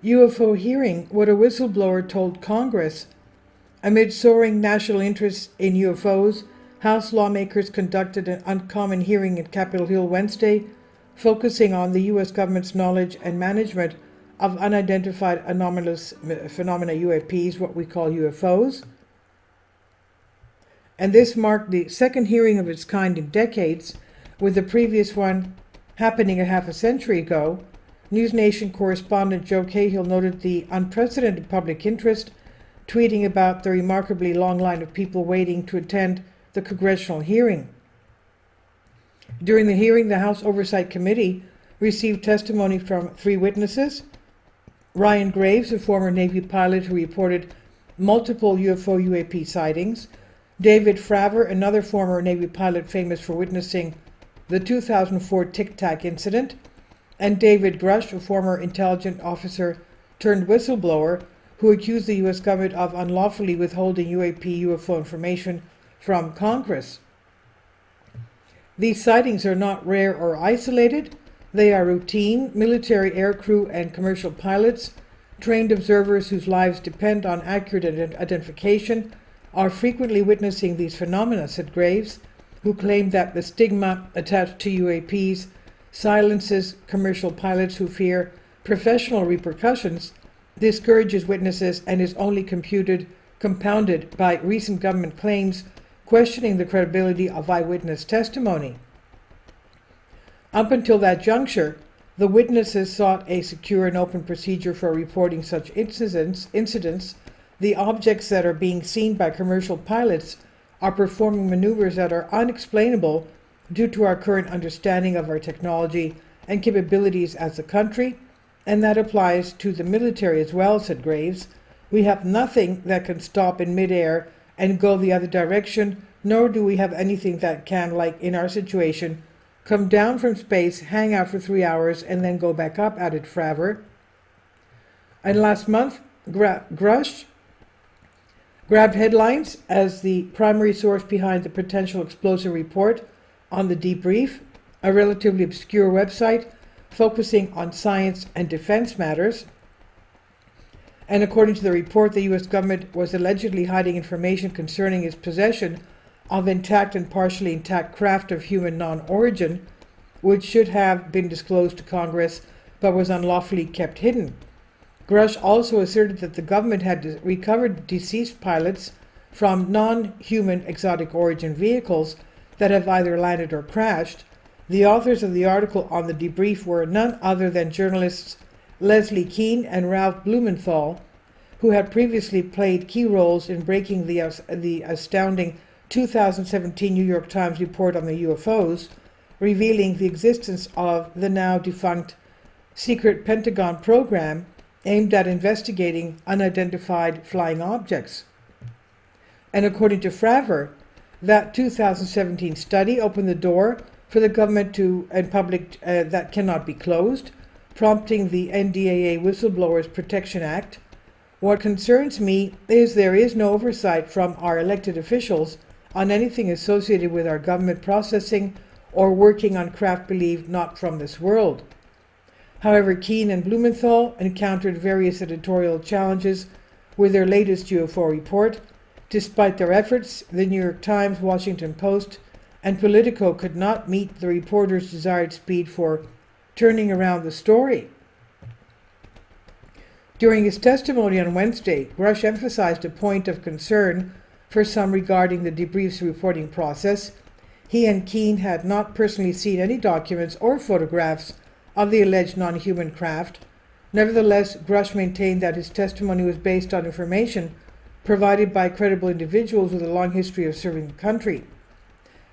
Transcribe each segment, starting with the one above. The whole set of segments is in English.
UFO hearing, what a whistleblower told Congress. Amid soaring national interest in UFOs, House lawmakers conducted an uncommon hearing at Capitol Hill Wednesday, focusing on the U.S. government's knowledge and management of unidentified anomalous phenomena, UAPs, what we call UFOs. And this marked the second hearing of its kind in decades, with the previous one happening a half a century ago. NewsNation correspondent Joe Cahill noted the unprecedented public interest, tweeting about the remarkably long line of people waiting to attend the congressional hearing. During the hearing, the House Oversight Committee received testimony from three witnesses: Ryan Graves, a former Navy pilot who reported multiple UFO UAP sightings; David Fravor, another former Navy pilot famous for witnessing the 2004 Tic Tac incident; and David Grush, a former intelligence officer turned whistleblower who accused the U.S. government of unlawfully withholding UFO information from Congress. These sightings are not rare or isolated. They are routine. Military aircrew and commercial pilots, trained observers whose lives depend on accurate identification, are frequently witnessing these phenomena, said Graves, who claimed that the stigma attached to UAPs silences commercial pilots who fear professional repercussions, discourages witnesses, and is only compounded by recent government claims questioning the credibility of eyewitness testimony. Up until that juncture, the witnesses sought a secure and open procedure for reporting such incidents. The objects that are being seen by commercial pilots are performing maneuvers that are unexplainable due to our current understanding of our technology and capabilities as a country, and that applies to the military as well, said Graves. We have nothing that can stop in midair and go the other direction, nor do we have anything that can, like in our situation, come down from space, hang out for 3 hours, and then go back up, added Fravor. And last month, Grush grabbed headlines as the primary source behind the potential explosive report on the debrief, a relatively obscure website focusing on science and defense matters. And according to the report, the U.S. government was allegedly hiding information concerning its possession of intact and partially intact craft of human non-origin, which should have been disclosed to Congress but was unlawfully kept hidden. Grush also asserted that the government had recovered deceased pilots from non-human exotic origin vehicles that have either landed or crashed. The authors of the article on the debrief were none other than journalists Leslie Kean and Ralph Blumenthal, who had previously played key roles in breaking the astounding 2017 New York Times report on the UFOs, revealing the existence of the now defunct secret Pentagon program aimed at investigating unidentified flying objects. And according to Fravor, that 2017 study opened the door for the government and public that cannot be closed, prompting the NDAA Whistleblowers Protection Act. What concerns me is there is no oversight from our elected officials on anything associated with our government processing or working on craft believed not from this world. However, Kean and Blumenthal encountered various editorial challenges with their latest UFO report. Despite their efforts, the New York Times, Washington Post, and Politico could not meet the reporters' desired speed for turning around the story. During his testimony on Wednesday, Grush emphasized a point of concern for some regarding the debrief's reporting process. He and Kean had not personally seen any documents or photographs of the alleged non-human craft. Nevertheless, Grush maintained that his testimony was based on information provided by credible individuals with a long history of serving the country.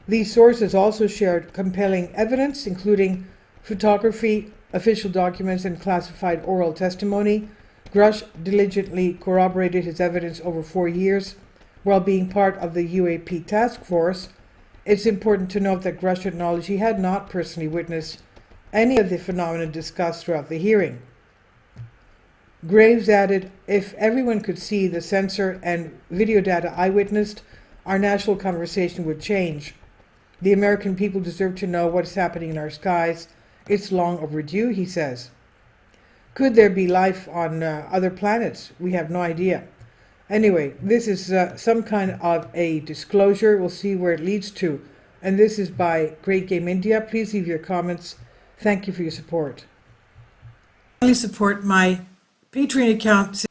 These sources also shared compelling evidence, including photography, official documents, and classified oral testimony. Grush diligently corroborated his evidence over 4 years while being part of the UAP task force. It's important to note that Grush acknowledged he had not personally witnessed any of the phenomena discussed throughout the hearing. Graves added, "If everyone could see the sensor and video data I witnessed, our national conversation would change. The American people deserve to know what is happening in our skies. It's long overdue," he says. Could there be life on other planets? We have no idea. Anyway, this is some kind of a disclosure. We'll see where it leads to. And this is by Great Game India. Please leave your comments. Thank you for your support. Please support my Patreon account.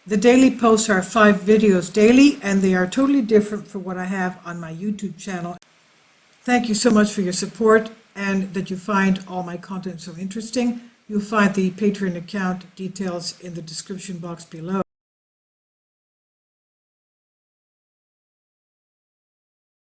The daily posts are 5 videos daily, and they are totally different from what I have on my YouTube channel. Thank you so much for your support and that you find all my content so interesting. You'll find the Patreon account details in the description box below.